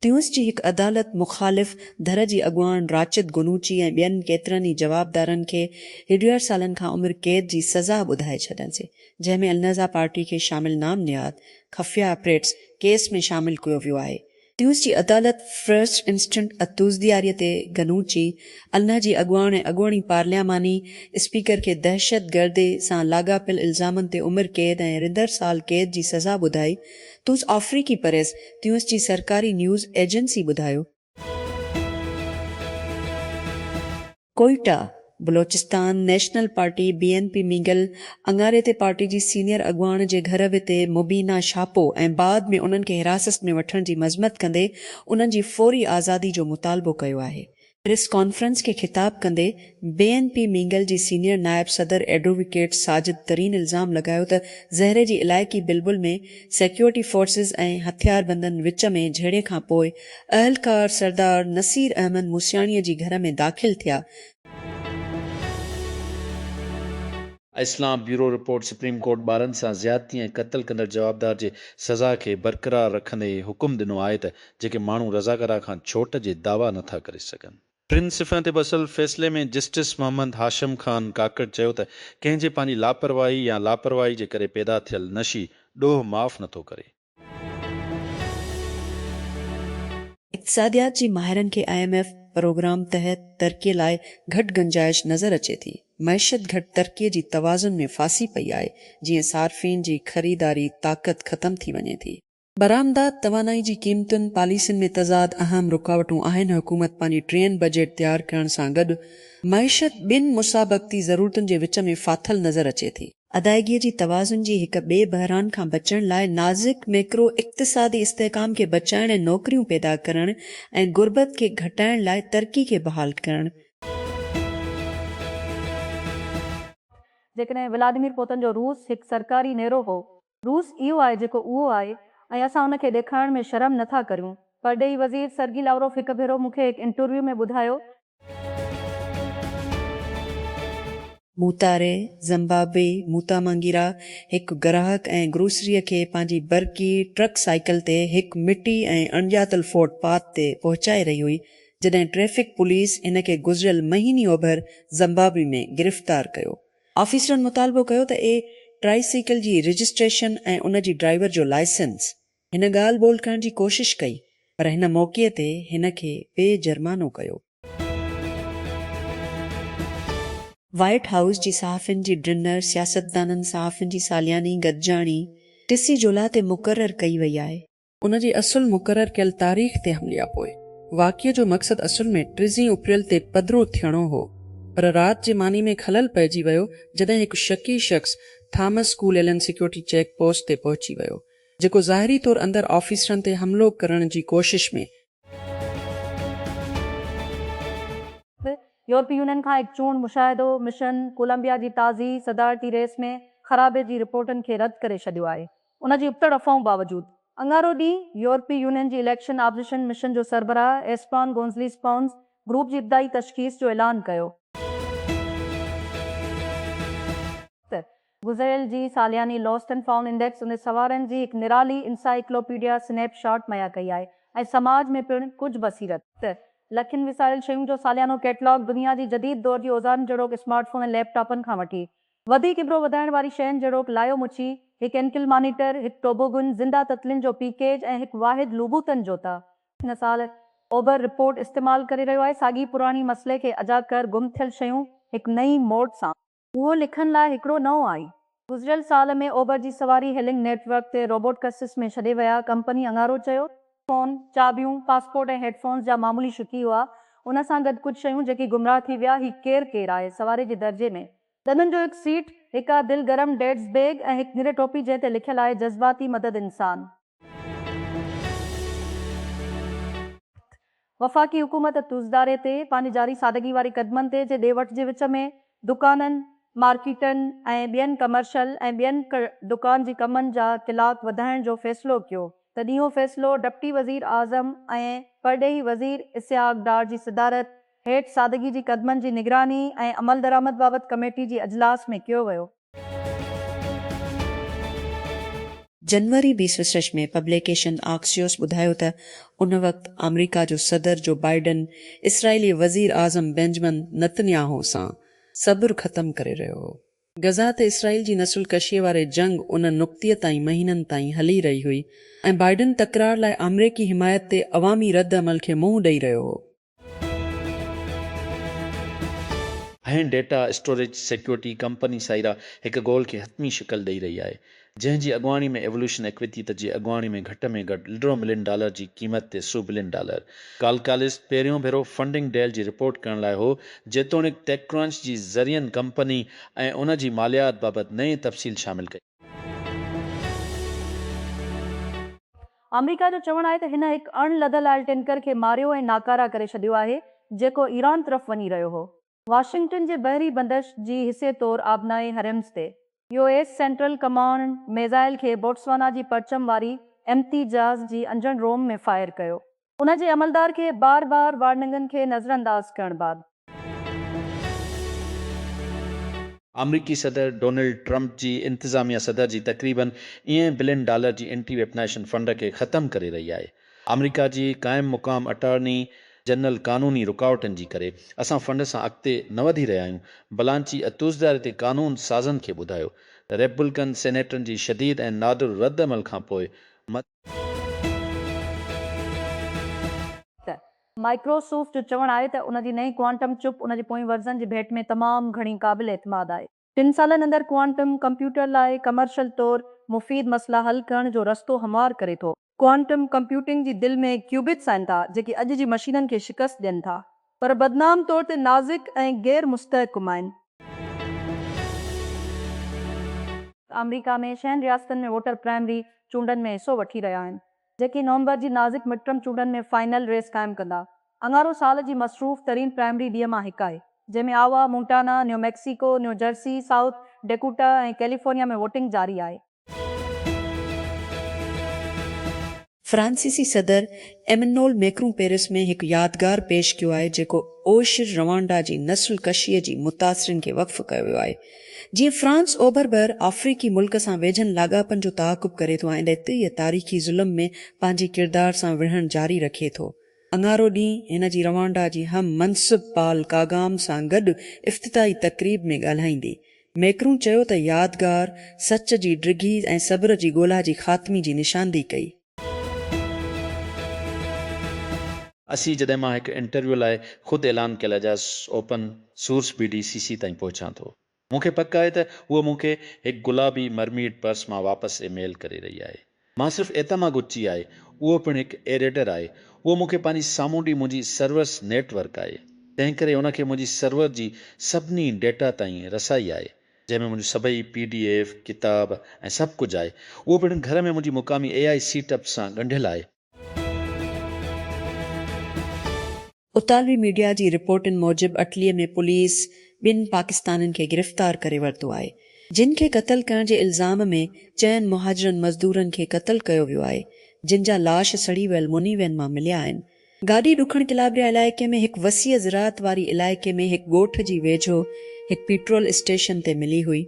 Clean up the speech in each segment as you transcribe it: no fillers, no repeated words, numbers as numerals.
ट्यूस जी हिकु अदालत मुख़ालिफ़ धर जी अॻुवाण राचिद गुनूची ऐं ॿियनि केतिरनि ई जवाबदारनि खे 1.5 सालनि खां उमिरि क़ैद जी सज़ा ॿुधाए छॾियसि, जंहिंमें अलनज़ा पार्टी खे शामिल नामनियाद ख़फ़िया ऑपरेट्स केस में शामिल कयो वियो आहे। ट्यूस जी अदालत फर्स्ट इंस्टेंट अतूज़दियारीअ ते गनूची, अल्लाह जी अॻुवाण ऐं अॻूणी पार्लियामानी स्पीकर खे दहशतगर्दी सां लाॻापियल इल्ज़ामनि ते उमिरि क़ैद ऐं रिंदड़ साल क़ैद जी सज़ा ॿुधाई। तूस अफ्रीकी प्रेस ट्यूस जी सरकारी न्यूज़ एजेंसी ॿुधायो। Quetta Balochistan national party BNP मीगल अंगारे ते पार्टी जी सीनियर अॻुवाण जे घर ते मुबीना छापो ऐं बाद में उन्हनि खे हिरासत में वठण जी मज़मत कंदे उन्हनि जी फौरी आज़ादी जो मुतालबो कयो आहे। प्रेस कॉन्फ्रेंस खे ख़िताब कंदे BNP मीगल जी सीनियर नायब सदर एडवोकेट साजिद तरीन इल्ज़ाम लगायो त ज़हरे जी इलाइक़ी बिलबुल में सिक्योरिटी फोर्सेस ऐं हथियारबंदनि विच में झेड़े खां पोइ अहलकार सरदार नसीर अहमद मूसियाणीअ जी घर में दाख़िल थिया। इस्लाम ब्यूरो रिपोर्ट सुप्रीम कोर्ट ॿारनि सां ज़्यादती ऐं क़त्ल कंदड़ जवाबदार जे सज़ा खे बरक़रार रखंदे हुकुम ॾिनो आहे त जेके माण्हू रज़ाकारा खां छोट जे दावा नथा करे सघनि। प्रिंसिफ़ ते बसल फ़ैसिले में जस्टिस मोहम्मद हाशिम ख़ान काकड़ चयो त कंहिंजे पंहिंजी लापरवाही या लापरवाही जे करे पैदा थियल नशी ॾोह माफ़ नथो करे। इक़्तिसादियात जी माहिरनि खे IMF प्रोग्राम तहत तरक़ीअ लाइ घटि गुंजाइश नज़र अचे थी। मईशत घटि तरक़ीअ जी तवाज़ुन में फासी पई आहे, जीअं सार्फ़िन जी ख़रीदारी ताक़त ख़तम थी वञे थी। बरामदात तवानाई जी क़ीमतुनि पॉलिसियुनि में तज़ाद अहम रुकावटूं आहिनि। हुकूमत पंहिंजी ट्रेन बजट तैयार करण सां गॾु मईशत ॿिनि मुसाबक़ती ज़रूरतुनि जे विच में फाथल नज़र अचे थी। अदायगीअ जी तवाज़ुन जी हिक ॿिए बहरान खां बचण लाइ नाज़िक मैक्रो इक़्तिसादी इस्तेहकाम खे बचाइण ऐं नौकरियूं पैदा करण ऐं गुर्बत खे घटाइण लाइ तरक़ी खे बहाल करण। जेकॾहिं व्लादिमीर पुतिन जो रूस हिकु सरकारी नेरो हो, रूस इहो आहे जेको उहो आहे ऐं असां उनखे ॾेखारण में शर्म नथा करियूं। परॾेही वज़ीर सर्गी लावरोफ हिकु भेरो मूंखे हिकु इंटरव्यू में ॿुधायो मूतारे ज़िम्बाब्वे मूतामांगीरा हिकु ग्राहक ऐं ग्रोसरीअ खे पंहिंजी बरकी ट्रक साइकिल ते हिकु मिटी ऐं अणॼातल फुटपाथ ते पहुचाए रही हुई, जॾहिं ट्रैफ़िक पुलिस इन खे गुज़िरियल महीनी ओभर ज़िम्बाब्वे में गिरफ़्तार कयो। ऑफिसरनि मुतालबो कयो त ट्राइसाइकिल जी रजिस्ट्रेशन ऐं उन जी ड्राइवर जो लाइसेंस। हिन ॻाल्हि ॿोल करण जी कोशिश कई, पर हिन मौक़े ते हिन खे बेजुर्मानो कयो। व्हाइट हाउस जी सहाफ़ियुनि जी डिनर सियासतदाननि सहाफ़ियुनि जी सालियानी गॾिजाणी 30 जुलाई ते मुक़ररु कई वई आहे। उन जी असुल मुक़ररु कयल तारीख़ ते हमलिया पोइ वाक़िए जो मक़सदु असुल में 30 अप्रैल ते पधिरो थियणो हो, पर राति जे मानी में खलल पइजी वियो जॾहिं हिकु शकी शख़्स Thomas school Allen security check post ते पहुची वियो, जेको ज़ाहिरी तौर अंदरि ऑफिसरनि ते हमिलो करण जी कोशिश में यूरोपी यूनियन खां हिकु चूंड मुशाहिदो मिशन कोलंबिया जी ताज़ी सदारती रेस में ख़राबे जी रिपोर्टनि खे रद्द करे छॾियो आहे। उन जी उबतड़ अफ़वाहूं बावजूदि अंगारो ॾींहुं यूरोपी यूनियन जी इलेक्शन ऑब्ज़र्वेशन मिशन जो सरबराह एस्टबान गोंज़लीस पॉन्स ग्रुप जी इब्तिदाई तशख़ीस जो ऐलान कयो। गुज़िरियल जी सालियानी लॉस्ट एंड फाउंड इंडेक्स उन सवारनि जी हिकु निराली इंसाइक्लोपीडिया स्नैपशॉट मुहैया कई आहे ऐं समाज में पिणु कुझु बसीरत लखनि विसारियल शयुनि जो सालियानो कैटलॉग दुनिया जी जदीद दौर जी औज़ारनि जहिड़ोकि स्मार्टफोन ऐं लैपटॉपनि खां वठी वधीक इबरो वधाइण वारी शयुनि जहिड़ोकि लायो मुछी, हिकु एंकिल मॉनिटर, हिकु टोबोगुन, ज़िंदा ततलिन जो पीकेज ऐं हिकु वाहिद लूबूतन जो था हिन साल ओभर रिपोर्ट इस्तेमालु करे रहियो आहे। साॻी पुराणी मसइले खे अजा कर गुम थियल शयूं हिकु नई मोड सां उहो लिखण लाइ हिकिड़ो नओं आई। गुज़िरियल साल में ओभर जी सवारी हेलिंग नेटवर्क ते रोबोट कसिस में छॾे विया। कंपनी अंगारो चयो फोन, चाबियूं, पासपोर्ट ऐं हेडफोन्स जा मामूली शुकी हुआ। उन सां गॾु कुझु शयूं जेकी गुमराह थी विया ही केरु आहे सवारी जे दर्जे में ॾंदनि जो हिकु सीट, हिकु दिलि गरम डेड्स बैग ऐं हिकु निरे टोपी जंहिं ते लिखियलु आहे जज़्बाती मदद इंसान। वफ़ाक़ी हुकूमत तुज़दारे ते पंहिंजी जारी सादगी वारी क़दमनि ते जे ॾे वठि जे विच में दुकाननि, मार्केटनि ऐं ॿियनि कमर्शियल ऐं ॿियनि दुकान जी कमनि जा किलाक वधाइण जो फ़ैसिलो कयो। तॾहिं इहो फ़ैसिलो डिप्टी वज़ीर आज़म ऐं परॾेही वज़ीर इस्हाक़ डार जी सदारत हेठि सादगी जी क़दमनि जी निगरानी ऐं अमल दरामद बाबति कमेटी जी अजलास में कयो वियो। जनवरी 2020 में पब्लिकेशन आक्सियोस ॿुधायो त उन वक़्तु अमेरिका जो सदर जो बाइडन इसराइली वज़ीर आज़म बेंजमिन नेतन्याहू सां सब्र ख़त्म करे रहियो हो। गज़ा ते इसराइल जी नसुल कशीअ वारे जंग उन नुक़्तीअ ताईं महीननि ताईं हली रही हुई ऐं बाइडन तकरार लाइ अमरीकी हिमायत ते अवामी रद्द अमल खे मुंहुं ॾेई रहियो हो। ऐं data storage security company Saira हिकु गोल खे हतमी शिकल ॾेई रही आहे, जंहिंजी अॻुवाणी में एवोल्यूशन इक्विटी जी अॻुवाणी में घटि $1.5 मिलियन जी क़ीमत ते $100 बिलियन। कालकालिस्ट पहिरियों भेरो फंडिंग डेल जी रिपोर्ट करण लाइ हो, जेतोणीकि टेकक्रंच जी ज़रियन कंपनी ऐं उन जी मालियात बाबति नई तफ़सील शामिल कई। अमेरिका जो चवणु आहे त हिन हिकु अणलधल आयल टैंकर खे मारियो ऐं नाकारा करे छॾियो आहे, जेको ईरान तरफ़ वञी रहियो हो। वाशिंगटन जे बहरी बंदिश जी हिसे तौरु आबनाई हरम्स ते यूएस सेंट्रल कमांड मेज़ाइल खे बोट्सवाना जी परचम वारी एम्तिजाज जी अंजण रोम में फायर कयो। उन जे अमलदार खे बार बार वार्निंगनि खे नज़रअंदाज करण बाद अमरीकी सदर डोनाल्ड ट्रंप जी इंतज़ामिया सदर जी तक़रीबन $1 बिलियन जी एंटी वेपनाइजेशन फंड खे ख़त्म करे रही आहे। अमरीका जी क़ाइम मुक़ाम अटॉर्नी जनरल कानूनी रुकावटनि जी करे असां फंड सां अॻिते न वधी रहिया आहियूं, बलांची अतूज़दार ते कानून साज़नि खे ॿुधायो। रेपब्लिकन सेनेटरनि जी शदीद ऐं नादिर रद्द अमल खां पोइ माइक्रोसॉफ्ट जो चवणु आहे त उन जी नई क्वांटम चिप उन जे पोएं वर्ज़न जी भेट में तमामु घणी क़ाबिल एतमाद आहे। 3 सालनि अंदरि क्वांटम कंप्यूटर लाइ कमर्शियल तौरु मुफ़ीद मसइला हल करण जो रस्तो हमवार करे थो। क्वांटम कंप्यूटिंग जी दिलि में क्यूबिट्स आहिनि था, जेके अॼु जी मशीननि खे शिकस्त ॾियनि था, पर बदनाम तौर ते नाज़िक ऐं गैर मुस्तहकम आहिनि। अमेरिका में 6 रियासतनि में वोटर प्राइमरी चूंडनि में हिसो वठी रहिया आहिनि, जेकी नवंबर जी नाज़िक मिडटर्म चूंडनि में फाइनल रेस क़ाइमु कंदा। अङारो साल जी मसरूफ़ तरीन प्राइमरी ॾींहं मां हिकु आहे, जंहिंमें आवा, Montana, new Mexico, new Jersey, south Dakota ऐं कैलिफोर्निया में वोटिंग जारी आहे। फ्रांसीसी सदर एमिनोल मैक्रों पेरिस में हिकु यादगार पेश कयो आहे, जेको ओशिर रवांडा जी नस्ल कशीअ जी मुतासिरनि खे वक़्फ़ कयो वियो आहे। जीअं फ्रांस ओभर भर अफ्रीकी मुल्क सां वेझनि लाॻापनि जो ताक़ुब करे थो ऐं ॾेतीअ तारीख़ी ज़ुल्म में पंहिंजी किरदार सां विढ़ण जारी रखे थो। अङारो ॾींहुं हिन जी रवांडा जी हम मनसिब पाल कागाम सां गॾु इफ़्तिताही तक़रीब में ॻाल्हाईंदी मैक्रों चयो त यादगार सच जी डिघी ऐं सब्र जी ॻोल्हा जी ख़ात्मी जी निशानदी कई। असी जॾहिं मां हिकु इंटरव्यू लाइ ख़ुदि ऐलान कयल एजाज़ ओपन सोर्स BDCC ताईं पहुचां थो, मूंखे पक आहे त उहो मूंखे हिकु गुलाबी मरमीड पर्स मां वापसि ईमेल करे रही आहे। मां सिर्फ़ु एतमा गुची आहे, उहो पिणु हिकु एरेडर आहे। उहो मूंखे पंहिंजी साम्हूं ॾींहुं मुंहिंजी सर्वर्स नेटवर्क आहे, तंहिं करे उनखे मुंहिंजी सर्वर जी सभिनी डेटा ताईं रसाई आहे, जंहिंमें मुंहिंजूं सभई PDF किताब ऐं सभु कुझु आहे। उहो पिणु घर में मुंहिंजी मुक़ामी AI सीटअप सां ॻंढियल आहे। उतालवी मीडिया जी रिपोर्टनि मूजिबि अटलीअ में पुलिस 2 पाकिस्ताननि खे गिरफ़्तार करे वरितो आहे, जिन खे क़तल करण जे इल्ज़ाम में 4 मुहाजिरनि मज़दूरनि खे क़तल कयो वियो आहे, जिन जा लाश सड़ी वियल मुनीवेन मां मिलिया आहिनि। गाॾी ॾुखण किलाबरिया इलाइक़े में हिकु वसीअ ज़राअत वारी इलाइक़े में हिकु ॻोठ जी वेझो हिकु पेट्रोल स्टेशन ते मिली हुई।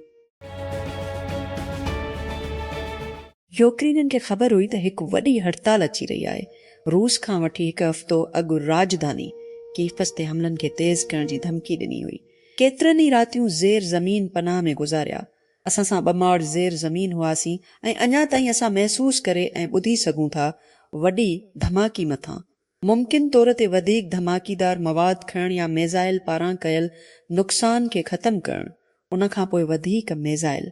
यूक्रेनियन खे ख़बर हुई त हिकु वॾी हड़ताल अची रही आहे। रूस खां वठी हिकु हफ़्तो अॻु राजधानी कीफस ते हमलनि खे तेज़ करण जी धमकी ॾिनी हुई। केतिरनि ई रातियूं ज़ेर ज़मीन पनाह में गुज़ारिया। असां सां ॿमाड़ ज़ेर ज़मीन हुआसीं ऐं अञा ताईं असां महसूस करे ऐं ॿुधी सघूं था वॾी धमाकी मथां। मुमकिन तौर ते वधीक धमाकीदार मवाद खणण या मेज़ाइल पारां कयल नुक़सान खे ख़त्म करणु, उन खां पोइ वधीक मेज़ाइल।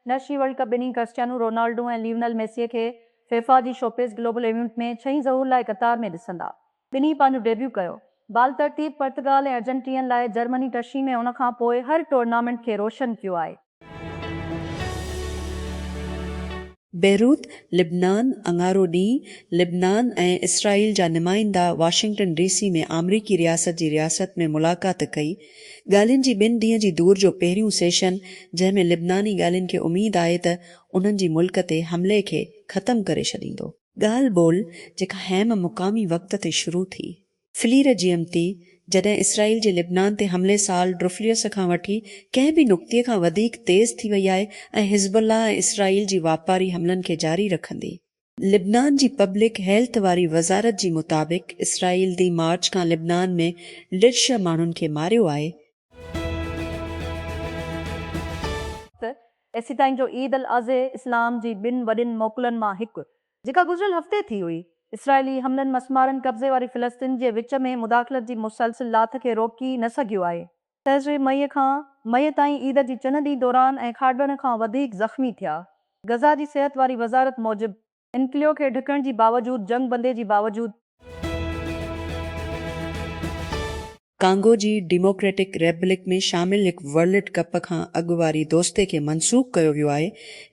नशी वर्ल्ड कप ॿिन्ही क्रिस्टियानो रोनाल्डो ऐं लियोनेल मेसीअ खे फीफा जी शोपीस ग्लोबल इवेंट में 6 ज़हूर लाइ क़तार में ॾिसंदा। ॿिन्ही पंहिंजो डेब्यू कयो। बाल तरतीब पुर्तगाल ऐं अर्जेंटीना लाइ जर्मनी टशी में उन खां पोइ हर टूर्नामेंट खे रोशन कयो आहे। बेरूत लिबनान अङारो ॾींहुं लिबनान ऐं इसराइल जा नुमाइंदा वाशिंगटन DC में अमरीकी रियासत जी रियासत में मुलाक़ात कई। ॻाल्हियुनि जी 2 ॾींहं जी दूर जो पहिरियों सेशन, जंहिंमें लिबनानी ॻाल्हियुनि खे उमेद आहे त उन्हनि जी मुल्क ते हमले खे ख़त्म करे छॾींदो। ॻाल्हि ॿोल जेका हैम मुक़ामी वक़्त ते शुरू थी। फ़िलीर GMT जॾहिं इसराइल जे लिबनान ते हमले साल ड्रुफलियस खां वठी कंहिं बि नुक़्ते खां वधीक तेज़ थी वई आहे ऐं हिज़बुल्लाह ऐं इसराइल जी वापारी हमलनि खे जारी रखंदी। लिबनान जी पब्लिक हेल्थ वारी वज़ारत जी मुताबिक़ इसराइल दी मार्च खां लिबनान में 150 माण्हुनि खे मारियो आहे। एसी ताईं जो ईद अल अज़े इस्लाम जी ॿिनि वॾियुनि मोकलनि मां हिकु जेका गुज़िरियल हफ़्ते थी हुई। इसराइली हमलनि मसमारनि कब्ज़े वारी फ़िलिस्तीन जे विच में मुदाख़लत जी मुसलसिल लाथ खे रोकी न सघियो आहे। 3 मई खां मई ताईं ईद जी चंद ॾींहं दौरान ऐं खाड॒नि खां वधीक ज़ख़्मी थिया। गज़ा जी सिहत वारी वज़ारत मूजिबि इनक्लियो खे ढकण जी बावजूद जंग बंदे जी बावजूद कांगो जी डेमोक्रेटिक रिपब्लिक में शामिल हिकु वर्ल्ड कप खां अॻु वारी दोस्ते खे मनसूख़ कयो वियो आहे।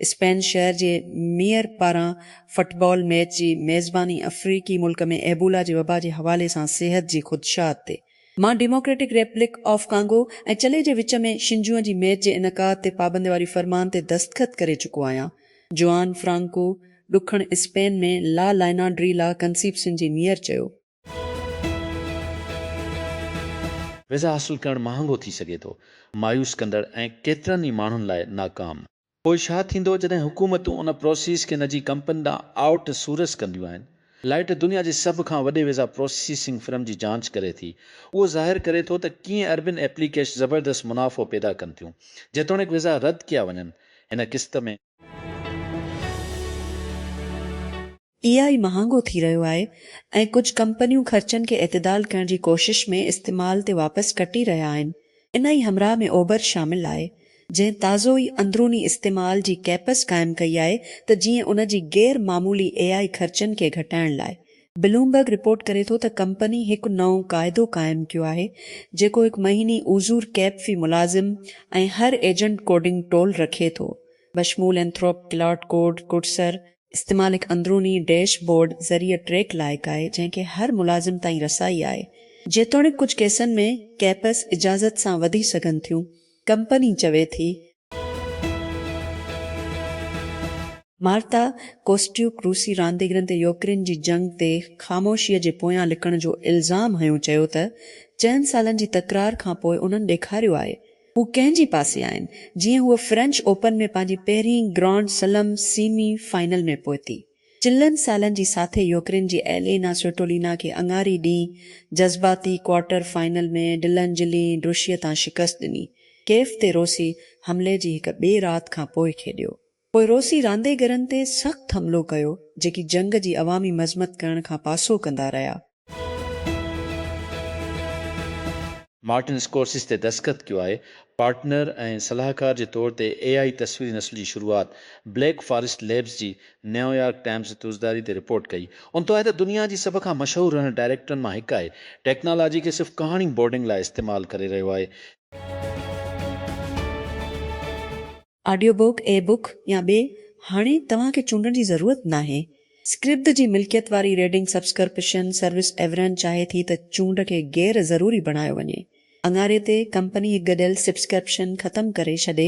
स्पेन शहर जे मेयर पारां फुटबॉल मैच जी मेज़बानी अफ्रीकी मुल्क में एबोला जे वबा जे हवाले सां सिहत जी ख़ुदशात ते। मां डेमोक्रेटिक रिपब्लिक ऑफ कांगो ऐं चिले जे विच में शिंजूअ जी मैच जे इनक़ाद ते पाबंदी वारी फरमान ते दस्तख़त करे चुको आहियां। जुआन फ्रांको ॾुखण स्पेन में ला लाइना डी ला कंसीप्शन जी मेयर चयो। वीज़ा हासिल करणु महांगो थी सघे थो, मायूस कंदड़ ऐं केतिरनि ई माण्हुनि लाइ नाकाम। पोइ छा थींदो जॾहिं हुकूमतूं उन प्रोसेस खे नजी कंपनी ॾांहुं आउटसोर्स कंदियूं आहिनि। लाइट दुनिया जे सभ खां वॾे वीज़ा प्रोसेसिंग फर्म जी जांच करे थी। उहो ज़ाहिर करे थो त कीअं अरबिन एप्लीकेशन ज़बरदस्त मुनाफ़ो पैदा कनि थियूं, जेतोणीकि वीज़ा रद्द कया वञनि। हिन किस्त में AI महांगो थी रहियो आहे ऐं कुझु कंपनियूं ख़र्चनि खे एतिदाल करण जी कोशिश में इस्तेमाल ते वापसि कटी रहिया आहिनि। इन ई हमराह में ओभर शामिल आहे, जंहिं ताज़ो ई अंदरूनी इस्तेमाल जी कैपस क़ाइमु कई आहे त जीअं उन जी गैर मामूली AI ख़र्चनि खे घटाइण लाइ। ब्लूमबर्ग रिपोर्ट करे थो त कंपनी हिकु नओं क़ाइदो क़ाइमु कयो आहे जेको हिकु महीनी उज़ूर कैप फी मुलाज़िम ऐं हर एजेंट कोडिंग टोल रखे थो। बशमूल एंथ्रोप क्लाउड कोड कुर्सर इस्तेमाल हिकु अंदरूनी डैशबोर्ड ज़रिए ट्रैक लाइक़ु आहे जंहिंखे हर मुलाज़िम ताईं रसाई आहे। जेतोणीकि कुझु केसनि में कैपस इजाज़त सां वधी सघनि थियूं। कंपनी चवे थी मार्ता कोस्ट्यूक रूसी रांदीगरनि ते यूक्रेन जी जंग ते ख़ामोशीअ जे पोयां लिकण जो इल्ज़ाम हयो, चयो त 4 सालनि जी तकरार खां पोइ उन्हनि ॾेखारियो आहे हू कंहिंजी पासे आहिनि, जीअं हूअ फ्रेंच ओपन में पंहिंजी पहिरीं ग्रांड स्लैम सेमी फाइनल में पहुती। चिल्लनि सालनि जी साथे यूक्रेन जी एलेना स्विटोलिना खे अङारी ॾींहुं जज़्बाती क्वार्टर फाइनल में डिलन जिली रुशिया तां शिकस्त ॾिनी। केफ ते रोसी हमले जी हिकु ॿिए राति खां पोइ खेॾियो। पोइ रोसी रांदीगरनि ते सख़्तु हमलो कयो जेकी जंग जी अवामी मज़मत करण खां पासो कंदा रहिया। मार्टिन स्कोर्सिस ते दस्तख़त कयो आहे। पार्टनर ऐं सलाहकार जे तौर ते AI तस्वीरी नस्ल जी शुरूआत ब्लैक फॉरेस्ट लैब्स जी न्यूयॉर्क टाइम्स तुज़दारी ते रिपोर्ट कई। उन आहे त दुनिया जी सभ खां मशहूर रहण डायरेक्टरनि मां हिकु आहे। टेक्नोलॉजी खे सिर्फ़ु कहाणी बोर्डिंग लाइ इस्तेमालु करे रहियो आहे। ऑडियो बुक ए बुक या ॿिए हाणे तव्हांखे चूंडण जी ज़रूरत नाहे। स्क्रिप्ट जी मिल्कियत वारी रेडिंग सब्सक्रिप्शन सर्विस एवरन चाहे थी त चूंड खे गैर ज़रूरी बणायो वञे। अंगारे ते कंपनी गॾियल सब्सक्रिप्शन ख़तमु करे छॾे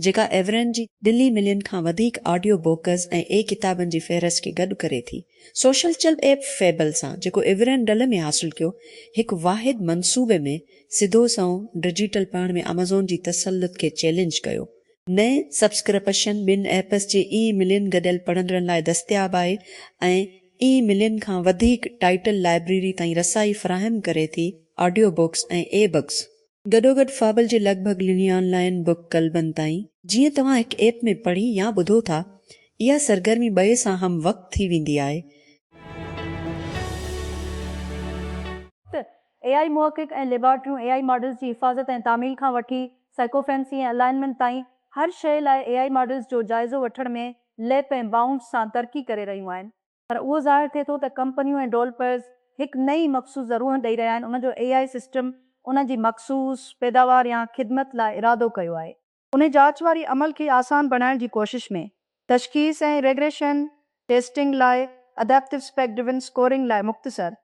जेका एवरन जी दिल्ली मिलियन खां वधीक ऑडियो बुक्स ऐं किताबनि जी फ़हरिस्त खे गॾु करे थी। सोशल चल ऐप फेबल सां जेको एवरन डल में हासिल कयो, हिकु वाहिद मंसूबे में सिधो संओं डिजिटल पढ़ण में अमेज़ॉन जी तसल्लुत खे चैलेंज कयो। नए सब्सक्रिप्शन ॿिनि एप्स जे मिलियन गॾियल पढ़ंदड़नि लाइ दस्तियाब आहे ऐं मिलियन खां वधीक टाइटल लाइब्रेरी ताईं रसाई फराहम करे थी ऑडियो बुक्स ऐं ए बुक्स गॾोगॾु फाबल जे लॻभॻि लिनी ऑनलाइन बुक कल्बनि ताईं। जीअं तव्हां हिकु ऐप में पढ़ी या ॿुधो था, इहा सरगर्मी ॿिए सां हम वक़्तु थी वेंदी आहे। AI मुहक़िक़ ऐं लेबॉर्ट्रियूं AI मॉडल्स जी हिफ़ाज़त ऐं तामील खां वठी साइकोफेंसी ऐं अलाइनमेंट ताईं हर शइ लाइ AI मॉडल्स जो जाइज़ो वठण में लेप ऐं बाउंस सां तरक़ी करे रहियूं आहिनि। पर उहो ज़ाहिर थिए थो त कंपनियूं ऐं डेवलपर्स हिकु नई मख़सूस ज़रूरत ॾेई रहिया आहिनि। उनजो AI सिस्टम उन जी मख़सूस पैदावार या ख़िदमत लाइ इरादो कयो आहे। उन जांच वारी अमल खे आसान बणाइण जी कोशिश में तशख़ीस ऐं रेग्रेशन टेस्टिंग लाइ अडेप्टिव स्पेक ड्रिवन स्कोरिंग लाइ मुख़्तसर